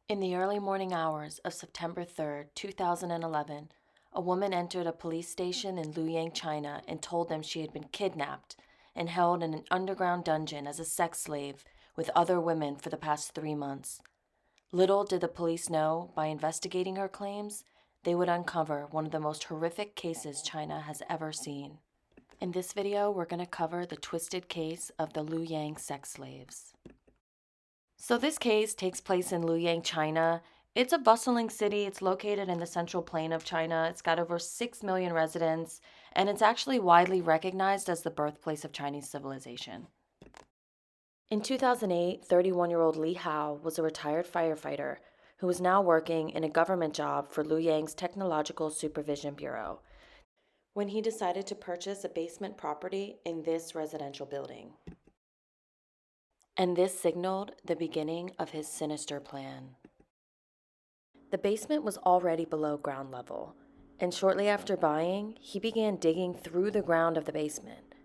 In the early morning hours of September 3rd, 2011, a woman entered a police station in Luoyang, China, and told them she had been kidnapped and held in an underground dungeon as a sex slave with other women for the past 3 months. Little did the police know, by investigating her claims, they would uncover one of the most horrific cases China has ever seen. In this video, we're going to cover the twisted case of the Luoyang sex slaves. So this case takes place in Luoyang, China. It's a bustling city. It's located in the central plain of China. It's got over 6 million residents, and it's actually widely recognized as the birthplace of Chinese civilization. In 2008, 31-year-old Li Hao was a retired firefighter who was now working in a government job for Luoyang's Technological Supervision Bureau when he decided to purchase a basement property in this residential building. And this signaled the beginning of his sinister plan. The basement was already below ground level, and shortly after buying, he began digging through the ground of the basement.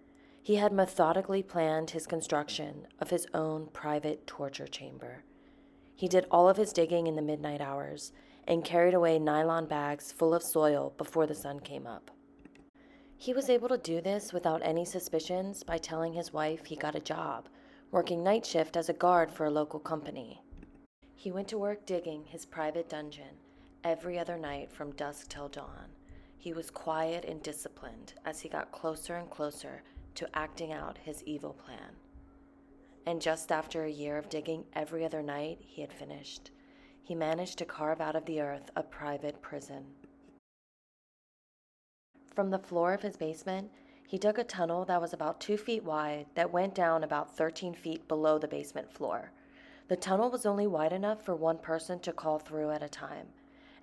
He had methodically planned his construction of his own private torture chamber. He did all of his digging in the midnight hours and carried away nylon bags full of soil before the sun came up. He was able to do this without any suspicions by telling his wife he got a job, working night shift as a guard for a local company. He went to work digging his private dungeon every other night from dusk till dawn. He was quiet and disciplined as he got closer and closer to acting out his evil plan. And just after a year of digging every other night, he had finished. He managed to carve out of the earth a private prison. From the floor of his basement, he dug a tunnel that was about 2 feet wide that went down about 13 feet below the basement floor. The tunnel was only wide enough for one person to crawl through at a time,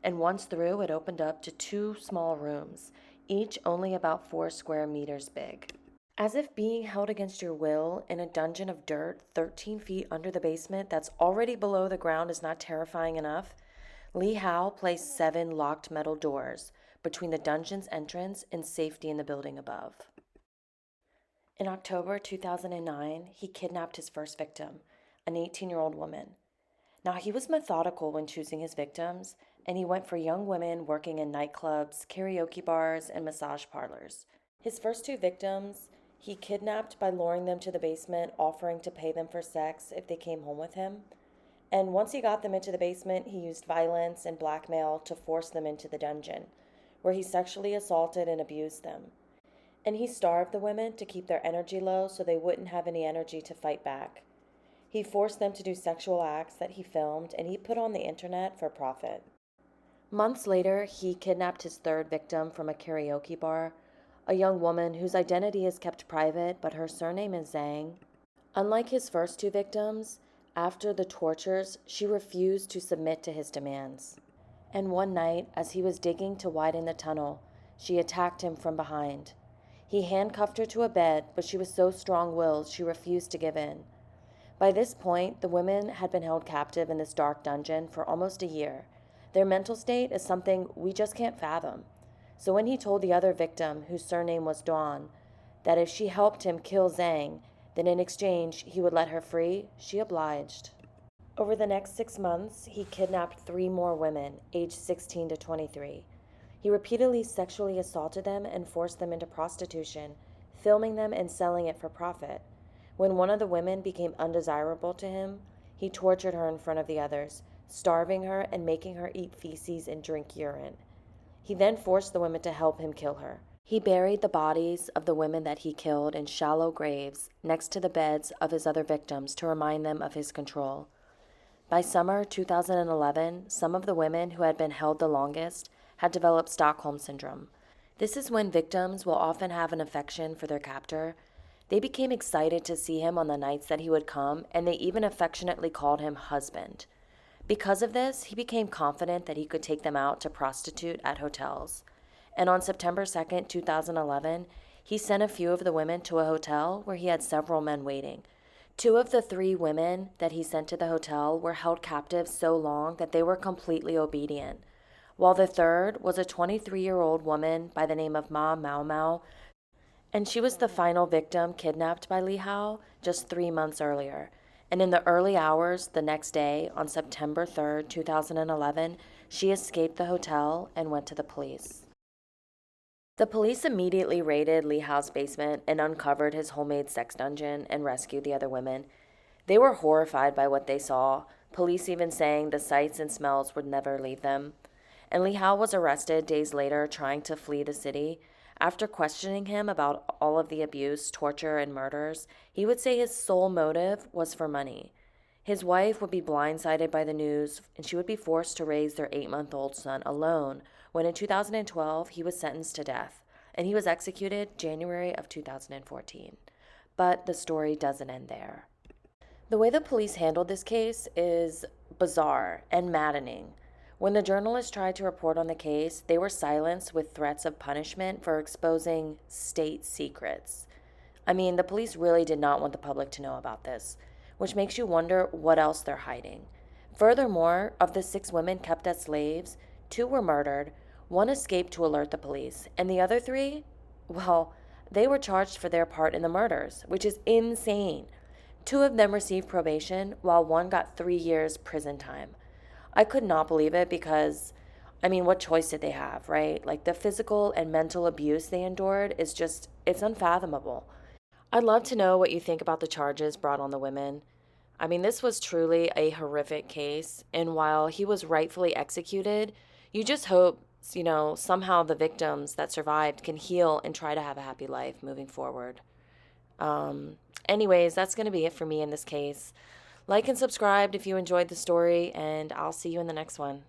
and once through, it opened up to 2 small rooms, each only about 4 square meters big. As if being held against your will in a dungeon of dirt 13 feet under the basement that's already below the ground is not terrifying enough, Li Hao placed 7 locked metal doors between the dungeon's entrance and safety in the building above. In October 2009, he kidnapped his first victim, an 18-year-old woman. Now, he was methodical when choosing his victims, and he went for young women working in nightclubs, karaoke bars, and massage parlors. His first 2 victims, he kidnapped by luring them to the basement, offering to pay them for sex if they came home with him. And once he got them into the basement, he used violence and blackmail to force them into the dungeon, where he sexually assaulted and abused them. And he starved the women to keep their energy low so they wouldn't have any energy to fight back. He forced them to do sexual acts that he filmed and he put on the internet for profit. Months later, he kidnapped his 3rd victim from a karaoke bar, a young woman whose identity is kept private, but her surname is Zhang. Unlike his first 2 victims, after the tortures, she refused to submit to his demands. And one night, as he was digging to widen the tunnel, she attacked him from behind. He handcuffed her to a bed, but she was so strong-willed she refused to give in. By this point, the women had been held captive in this dark dungeon for almost a year. Their mental state is something we just can't fathom. So when he told the other victim, whose surname was Dawn, that if she helped him kill Zhang, then in exchange he would let her free, she obliged. Over the next 6 months, he kidnapped 3 more women, aged 16 to 23. He repeatedly sexually assaulted them and forced them into prostitution, filming them and selling it for profit. When one of the women became undesirable to him, he tortured her in front of the others, starving her and making her eat feces and drink urine. He then forced the women to help him kill her. He buried the bodies of the women that he killed in shallow graves next to the beds of his other victims to remind them of his control. By summer 2011, some of the women who had been held the longest had developed Stockholm Syndrome. This is when victims will often have an affection for their captor. They became excited to see him on the nights that he would come, and they even affectionately called him husband. Because of this, he became confident that he could take them out to prostitute at hotels. And on September 2nd, 2011, he sent a few of the women to a hotel where he had several men waiting. 2 of the 3 women that he sent to the hotel were held captive so long that they were completely obedient, while the 3rd was a 23-year-old woman by the name of Ma Mao Mao, and she was the final victim kidnapped by Li Hao just 3 months earlier. And in the early hours the next day, on September 3rd, 2011, she escaped the hotel and went to the police. The police immediately raided Lee Hao's basement and uncovered his homemade sex dungeon and rescued the other women. They were horrified by what they saw, police even saying the sights and smells would never leave them. And Lee Hao was arrested days later trying to flee the city. After questioning him about all of the abuse, torture, and murders, he would say his sole motive was for money. His wife would be blindsided by the news, and she would be forced to raise their 8-month-old son alone when in 2012 he was sentenced to death, and he was executed January of 2014. But the story doesn't end there. The way the police handled this case is bizarre and maddening. When the journalists tried to report on the case, they were silenced with threats of punishment for exposing state secrets. I mean, the police really did not want the public to know about this, which makes you wonder what else they're hiding. Furthermore, of the 6 women kept as slaves, 2 were murdered, 1 escaped to alert the police, and the other 3, well, they were charged for their part in the murders, which is insane. 2 of them received probation, while 1 got 3 years prison time. I could not believe it because, I mean, what choice did they have, right? Like, the physical and mental abuse they endured is just, it's unfathomable. I'd love to know what you think about the charges brought on the women. I mean, this was truly a horrific case, and while he was rightfully executed, you just hope, somehow the victims that survived can heal and try to have a happy life moving forward. Anyways, that's going to be it for me in this case. Like and subscribe if you enjoyed the story, and I'll see you in the next one.